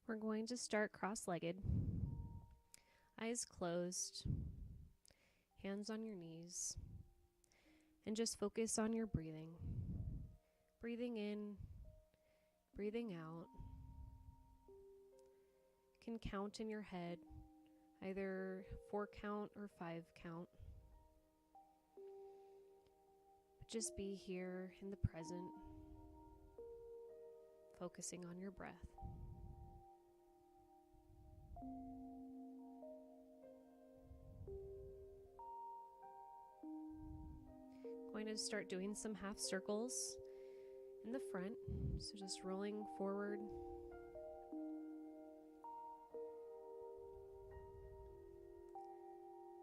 We're going to start cross-legged, eyes closed, hands on your knees, and just focus on your breathing. Breathing in, breathing out. You can count in your head, either 4 count or 5 count. But just be here in the present, focusing on your breath. Going to start doing some half circles in the front, so just rolling forward.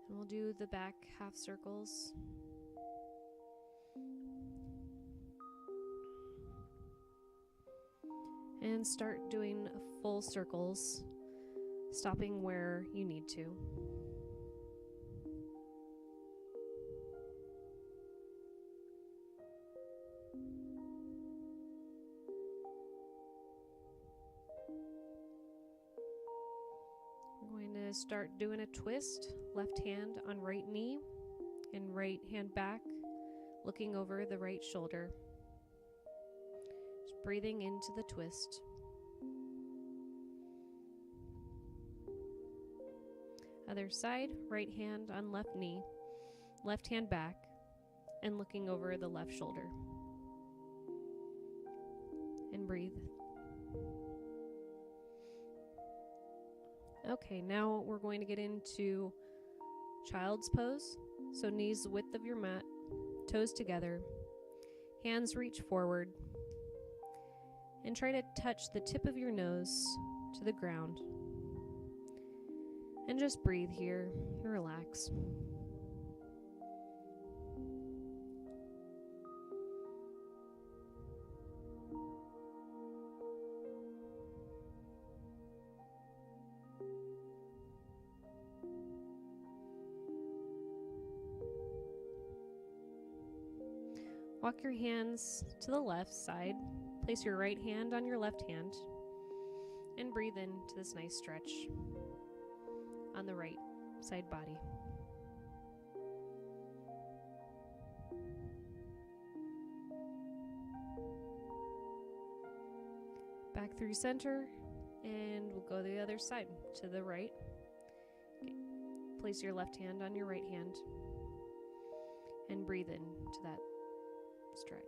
And we'll do the back half circles. And start doing full circles, stopping where you need to. We're going to start doing a twist, left hand on right knee and right hand back, looking over the right shoulder. Just breathing into the twist. Other side, right hand on left knee, left hand back, and looking over the left shoulder. And breathe. Okay, now we're going to get into child's pose. So knees the width of your mat, toes together, hands reach forward, and try to touch the tip of your nose to the ground. And just breathe here and relax. Walk your hands to the left side. Place your right hand on your left hand. And breathe into this nice stretch on the right side body. Back through center. And we'll go the other side to the right. Okay. Place your left hand on your right hand. And breathe into that stretch.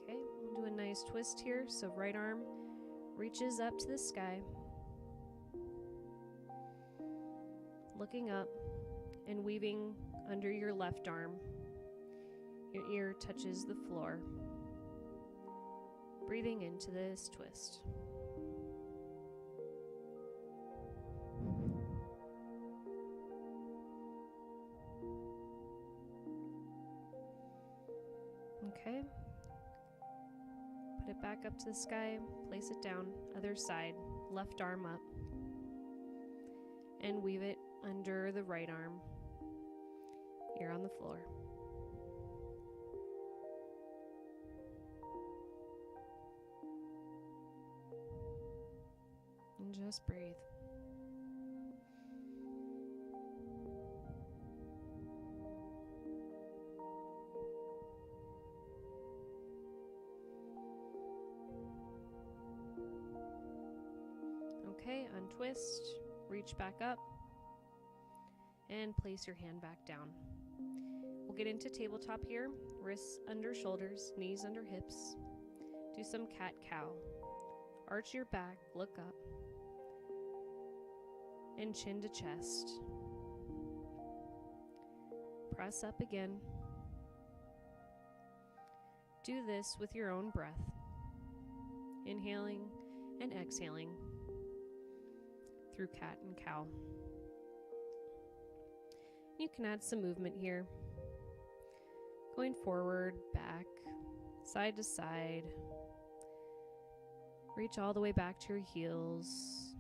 Okay, we'll do a nice twist here. So right arm reaches up to the sky, looking up and weaving under your left arm. Your ear touches the floor. Breathing into this twist. Okay. Put it back up to the sky. Place it down. Other side. Left arm up. And weave it under the right arm. Ear on the floor. And just breathe. Okay, untwist, reach back up, and place your hand back down. We'll get into tabletop here. Wrists under shoulders, knees under hips. Do some cat-cow. Arch your back, look up, and chin to chest. Press up again. Do this with your own breath. Inhaling and exhaling through cat and cow. You can add some movement here. Going forward, back, side to side. Reach all the way back to your heels.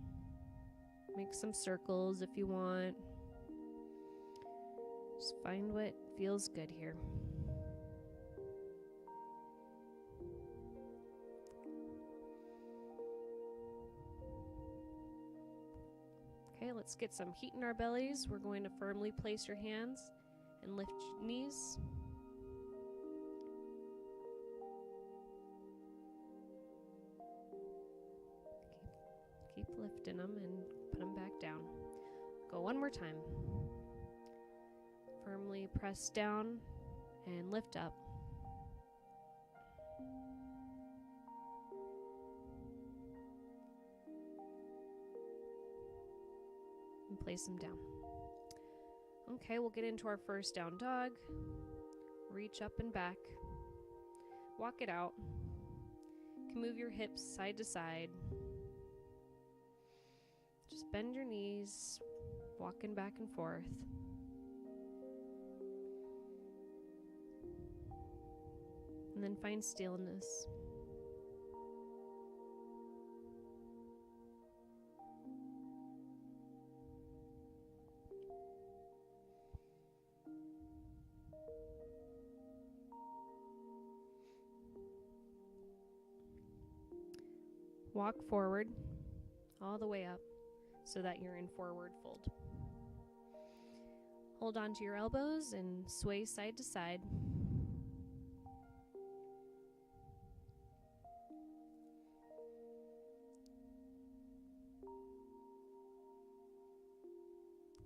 Make some circles if you want. Just find what feels good here. Okay, let's get some heat in our bellies. We're going to firmly place your hands and lift your knees. Keep lifting them and put them back down. Go one more time. Firmly press down and lift up. And place them down. Okay, we'll get into our first down dog. Reach up and back. Walk it out. You can move your hips side to side. Just bend your knees, walking back and forth. And then find stillness. Walk forward all the way up so that you're in forward fold. Hold on to your elbows and sway side to side.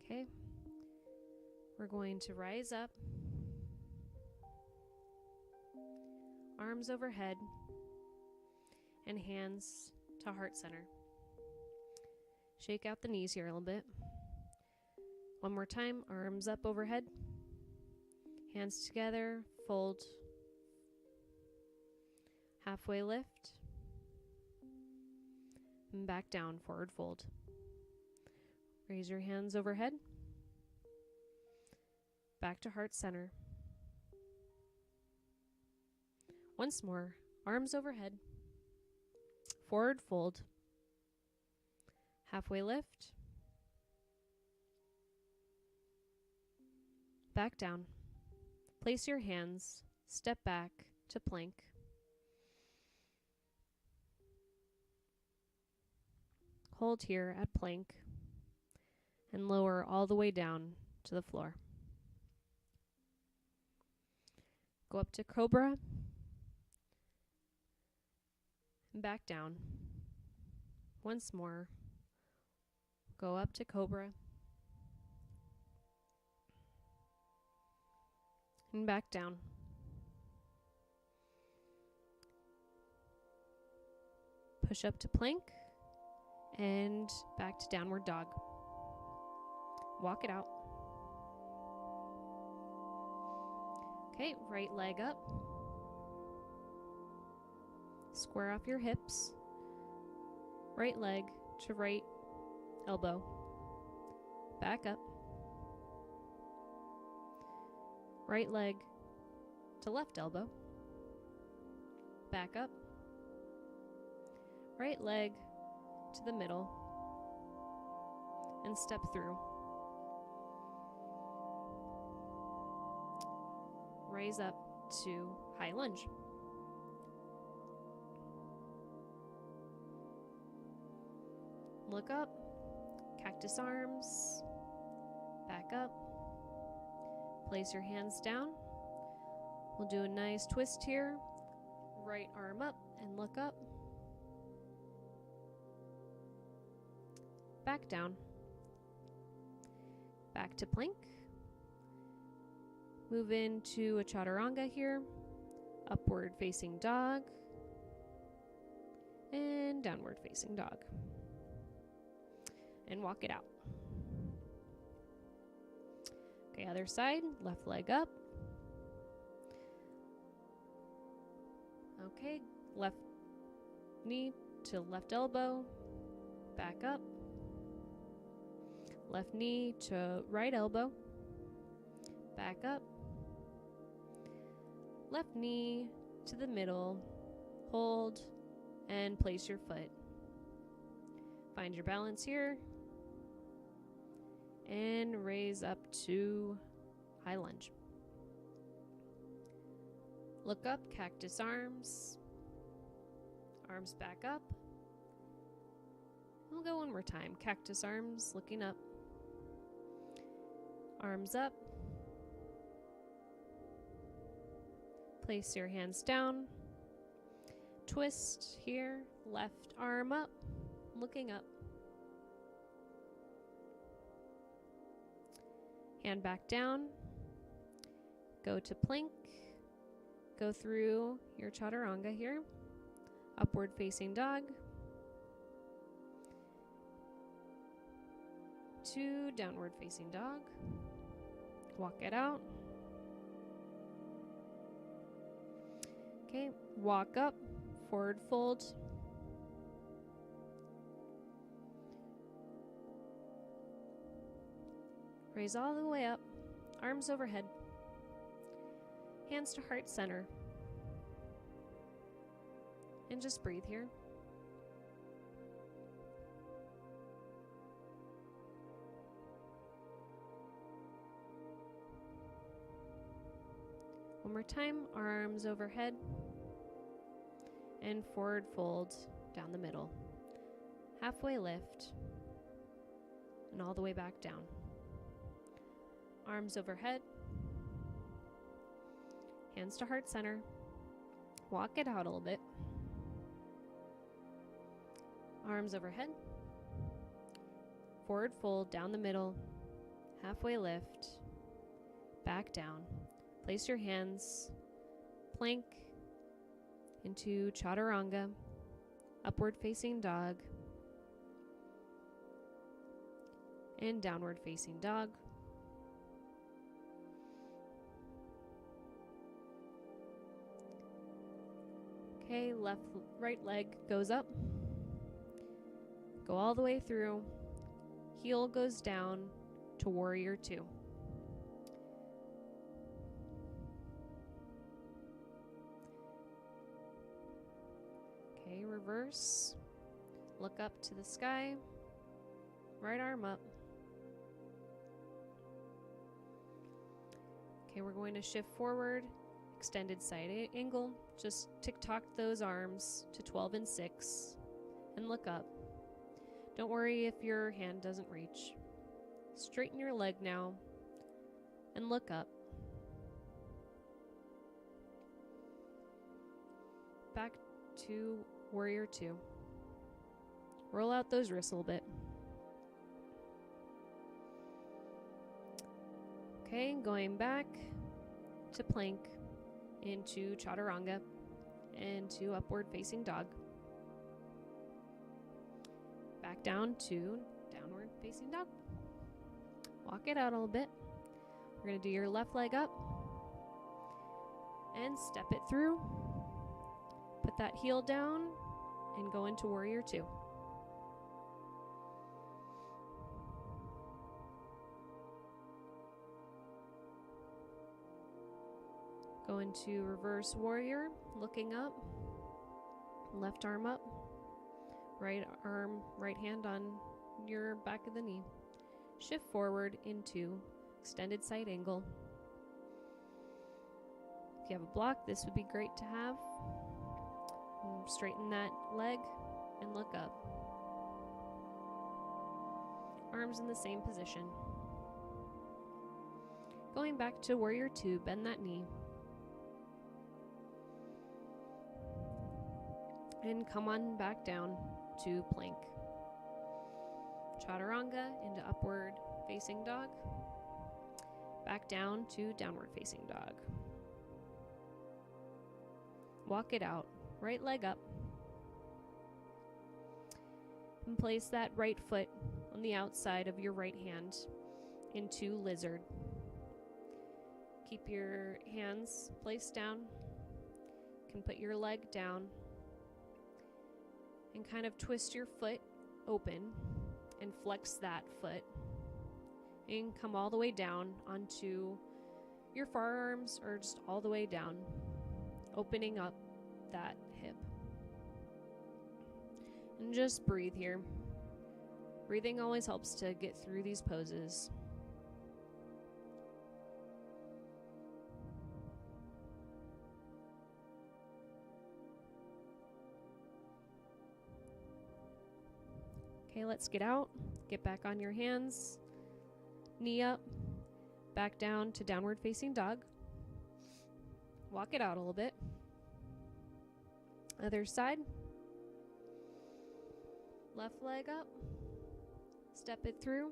Okay, we're going to rise up, arms overhead, and hands to heart center. Shake out the knees here a little bit. One more time, arms up overhead, hands together, fold, halfway lift, and back down, forward fold. Raise your hands overhead, back to heart center. Once more, arms overhead, forward fold, halfway lift, back down. Place your hands, step back to plank. Hold here at plank and lower all the way down to the floor. Go up to cobra and back down. Once more. Go up to cobra and back down. Push up to plank and back to downward dog. Walk it out. Okay, right leg up. Square off your hips. Right leg to right elbow. Back up. Right leg to left elbow. Back up. Right leg to the middle. And step through. Raise up to high lunge. Look up, cactus arms, back up, place your hands down. We'll do a nice twist here, right arm up and look up, back down, back to plank, move into a chaturanga here, upward facing dog, and downward facing dog. And walk it out. Okay, other side, left leg up. Okay, left knee to left elbow, back up. Left knee to right elbow, back up. Left knee to the middle, hold, and place your foot. Find your balance here. And raise up to high lunge. Look up, cactus arms. Arms back up. We'll go one more time. Cactus arms, looking up. Arms up. Place your hands down. Twist here. Left arm up, looking up. Hand back down. Go to plank. Go through your chaturanga here. Upward facing dog. To downward facing dog. Walk it out. Okay, walk up, forward fold. Raise all the way up, arms overhead. Hands to heart center. And just breathe here. One more time, arms overhead. And forward fold down the middle. Halfway lift. And all the way back down. Arms overhead. Hands to heart center. Walk it out a little bit. Arms overhead. Forward fold down the middle. Halfway lift. Back down. Place your hands. Plank. Into chaturanga. Upward facing dog. And downward facing dog. Okay, right leg goes up. Go all the way through. Heel goes down to warrior two. Okay, reverse. Look up to the sky. Right arm up. Okay, we're going to shift forward. Extended side angle. Just tick-tock those arms to 12 and 6 and look up. Don't worry if your hand doesn't reach. Straighten your leg now and look up. Back to warrior two. Roll out those wrists a little bit. Okay, going back to plank, into chaturanga, and to upward facing dog. Back down to downward facing dog. Walk it out a little bit. We're going to do your left leg up and step it through. Put that heel down and go into warrior two. Go into reverse warrior, looking up, left arm up, right hand on your back of the knee. Shift forward into extended side angle. If you have a block, this would be great to have. Straighten that leg and look up. Arms in the same position. Going back to warrior two, bend that knee. And come on back down to plank. Chaturanga into upward facing dog. Back down to downward facing dog. Walk it out. Right leg up. And place that right foot on the outside of your right hand into lizard. Keep your hands placed down. You can put your leg down. And kind of twist your foot open and flex that foot. And come all the way down onto your forearms or just all the way down, opening up that hip. And just breathe here. Breathing always helps to get through these poses. Okay, let's get out. Get back on your hands. Knee up. Back down to downward facing dog. Walk it out a little bit. Other side. Left leg up. Step it through.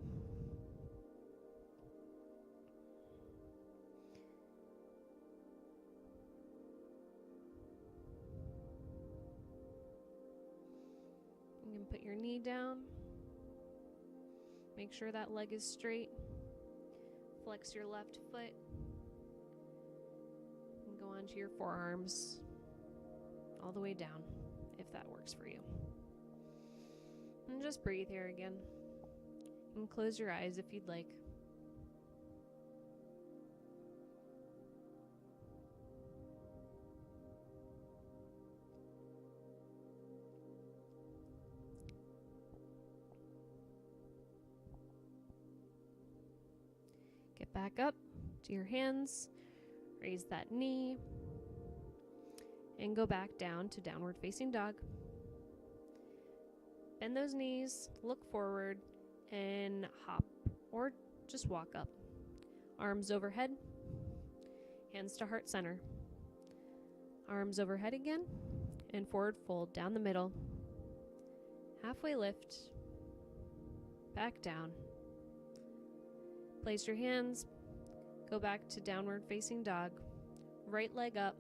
You can put your knee down. Make sure that leg is straight. Flex your left foot. And go onto your forearms all the way down, if that works for you. And just breathe here again. And close your eyes if you'd like. Get back up to your hands, raise that knee, and go back down to downward facing dog. Bend those knees, look forward, and hop or just walk up. Arms overhead, hands to heart center. Arms overhead again, and forward fold down the middle. Halfway lift, back down. Place your hands, go back to downward facing dog, right leg up,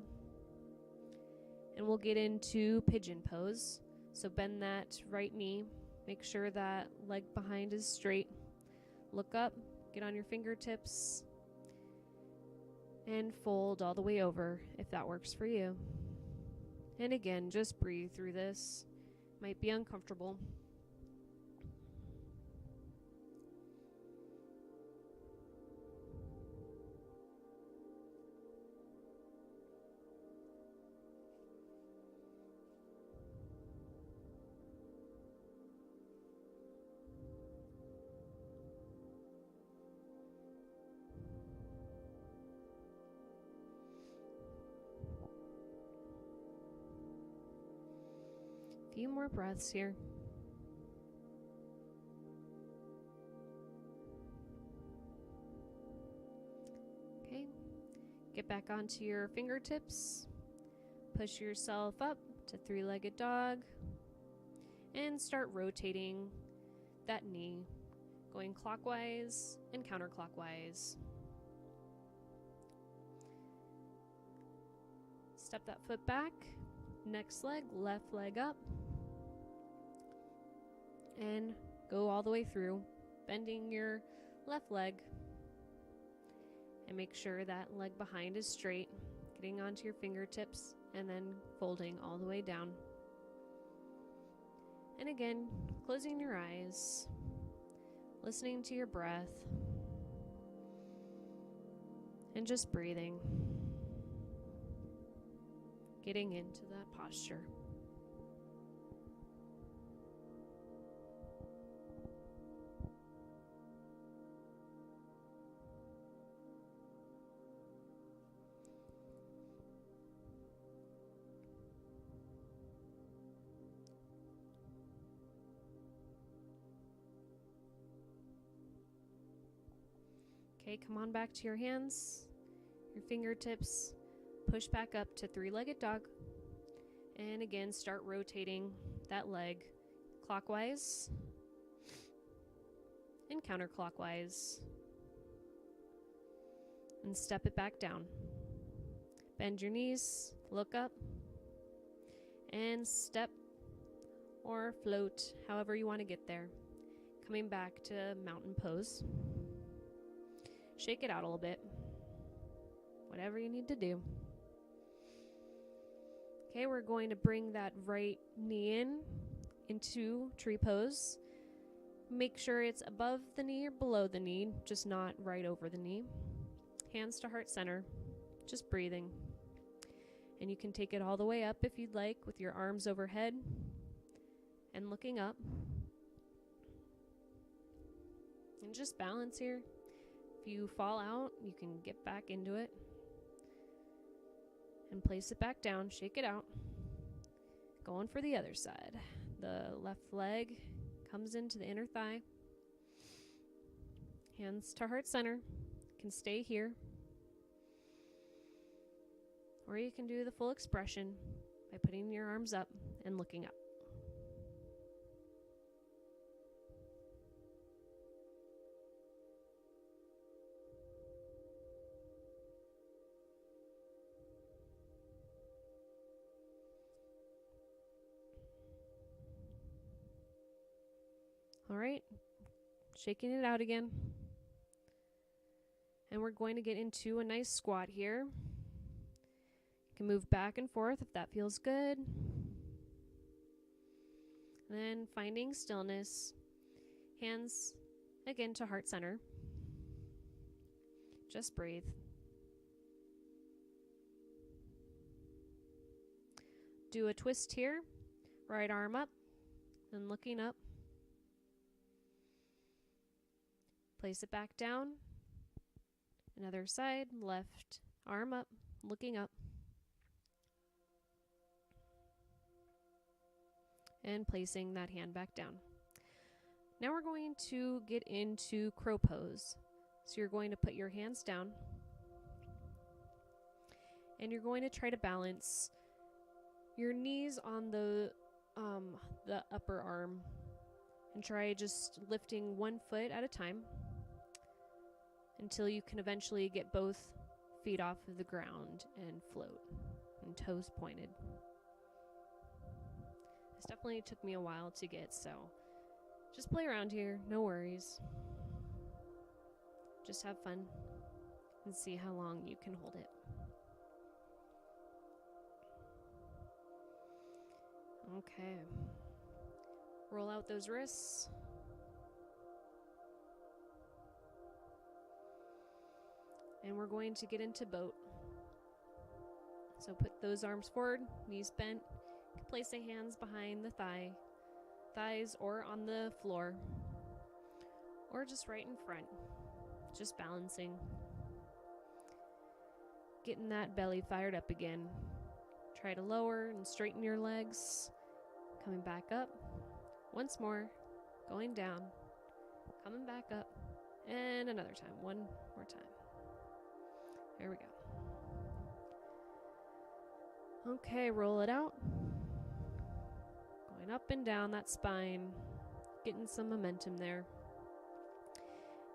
and we'll get into pigeon pose. So bend that right knee, make sure that leg behind is straight. Look up, get on your fingertips, and fold all the way over if that works for you. And again, just breathe through this. Might be uncomfortable. Few more breaths here. Okay, get back onto your fingertips. Push yourself up to three-legged dog and start rotating that knee, going clockwise and counterclockwise. Step that foot back. Next leg, left leg up. And go all the way through, bending your left leg. And make sure that leg behind is straight, getting onto your fingertips, and then folding all the way down. And again, closing your eyes, listening to your breath, and just breathing. Getting into that posture. Okay, come on back to your hands, your fingertips. Push back up to three-legged dog. And again, start rotating that leg clockwise and counterclockwise. And step it back down. Bend your knees, look up, and step or float, however you want to get there. Coming back to mountain pose. Shake it out a little bit. Whatever you need to do. Okay, we're going to bring that right knee into tree pose. Make sure it's above the knee or below the knee, just not right over the knee. Hands to heart center, just breathing. And you can take it all the way up if you'd like, with your arms overhead and looking up. And just balance here. If you fall out, you can get back into it and place it back down, shake it out. Going for the other side. The left leg comes into the inner thigh. Hands to heart center. Can stay here. Or you can do the full expression by putting your arms up and looking up. All right, shaking it out again. And we're going to get into a nice squat here. You can move back and forth if that feels good. Then finding stillness. Hands again to heart center. Just breathe. Do a twist here. Right arm up and looking up. Place it back down. Another side, left arm up, looking up. And placing that hand back down. Now we're going to get into crow pose. So you're going to put your hands down. And you're going to try to balance your knees on the upper arm. And try just lifting one foot at a time until you can eventually get both feet off of the ground and float and toes pointed. This definitely took me a while to get, so just play around here, no worries. Just have fun and see how long you can hold it. Okay. Roll out those wrists. And we're going to get into boat. So put those arms forward, knees bent. You can place the hands behind the thighs or on the floor. Or just right in front. Just balancing. Getting that belly fired up again. Try to lower and straighten your legs. Coming back up. Once more. Going down. Coming back up. And another time. One more time. There we go. Okay, roll it out. Going up and down that spine. Getting some momentum there.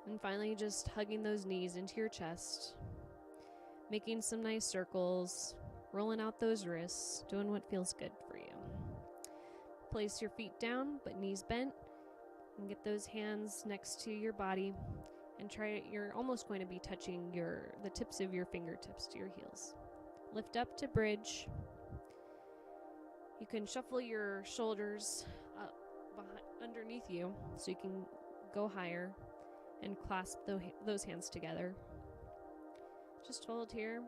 And finally just hugging those knees into your chest. Making some nice circles. Rolling out those wrists. Doing what feels good for you. Place your feet down, but knees bent. And get those hands next to your body. And you're almost going to be touching the tips of your fingertips to your heels. Lift up to bridge. You can shuffle your shoulders up underneath you so you can go higher and clasp those hands together. Just hold here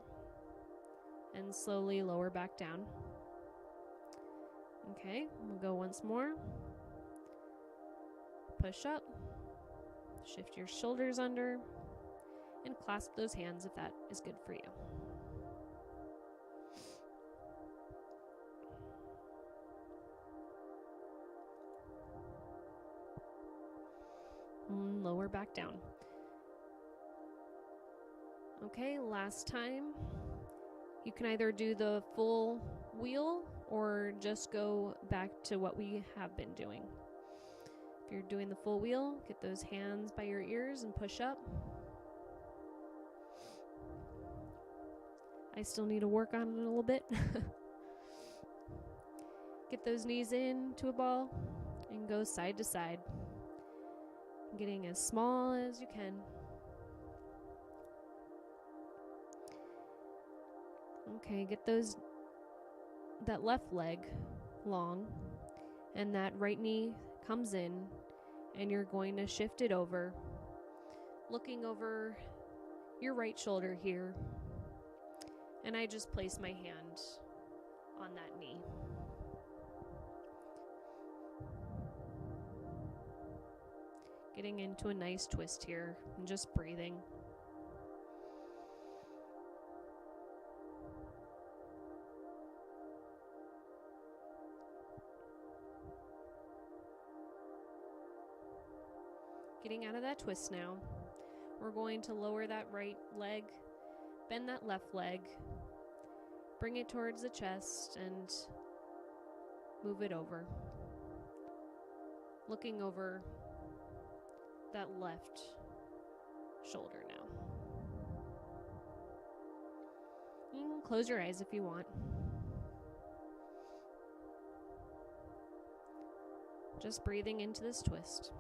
and slowly lower back down. Okay, we'll go once more. Push up. Shift your shoulders under and clasp those hands if that is good for you. And lower back down. Okay, last time. You can either do the full wheel or just go back to what we have been doing. If you're doing the full wheel, get those hands by your ears and push up. I still need to work on it a little bit. Get those knees into a ball and go side to side. Getting as small as you can. Okay, get that left leg long and that right knee comes in and you're going to shift it over, looking over your right shoulder here, and I just place my hand on that knee. Getting into a nice twist here and just breathing. Getting out of that twist now. We're going to lower that right leg, bend that left leg, bring it towards the chest, and move it over. Looking over that left shoulder now. You can close your eyes if you want. Just breathing into this twist.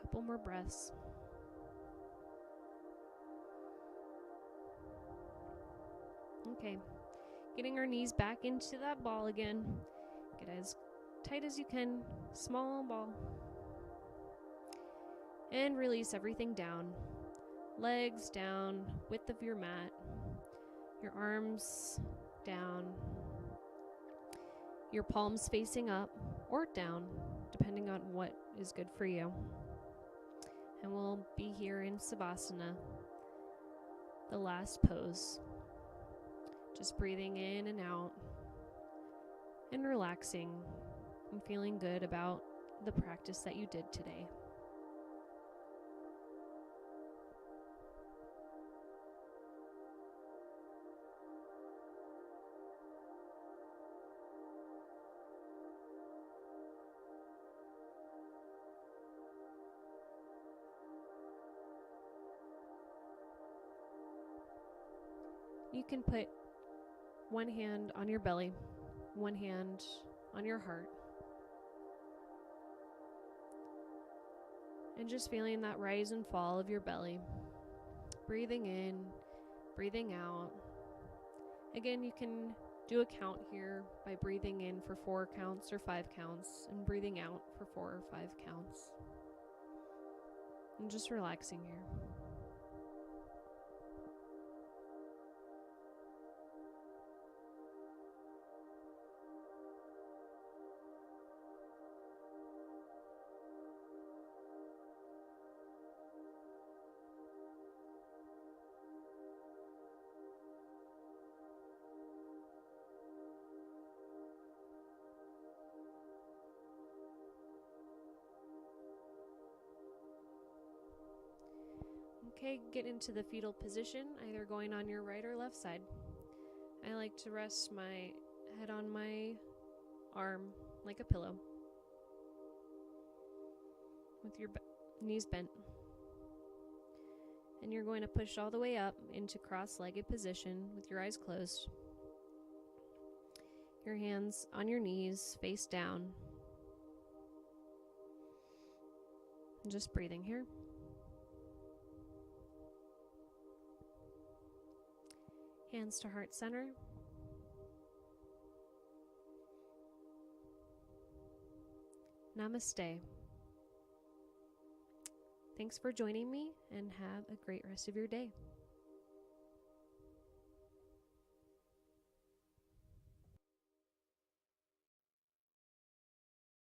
Couple more breaths. Okay, getting our knees back into that ball again. Get as tight as you can, small ball. And release everything down. Legs down, width of your mat. Your arms down. Your palms facing up or down, depending on what is good for you. And we'll be here in Savasana, the last pose. Just breathing in and out and relaxing and feeling good about the practice that you did today. You can put one hand on your belly, one hand on your heart, and just feeling that rise and fall of your belly. Breathing in, breathing out. Again, you can do a count here by breathing in for 4 counts or 5 counts and breathing out for 4 or 5 counts. And just relaxing here. Okay, get into the fetal position, either going on your right or left side. I like to rest my head on my arm like a pillow with your knees bent. And you're going to push all the way up into cross-legged position with your eyes closed. Your hands on your knees, face down. And just breathing here. Hands to heart center. Namaste. Thanks for joining me and have a great rest of your day.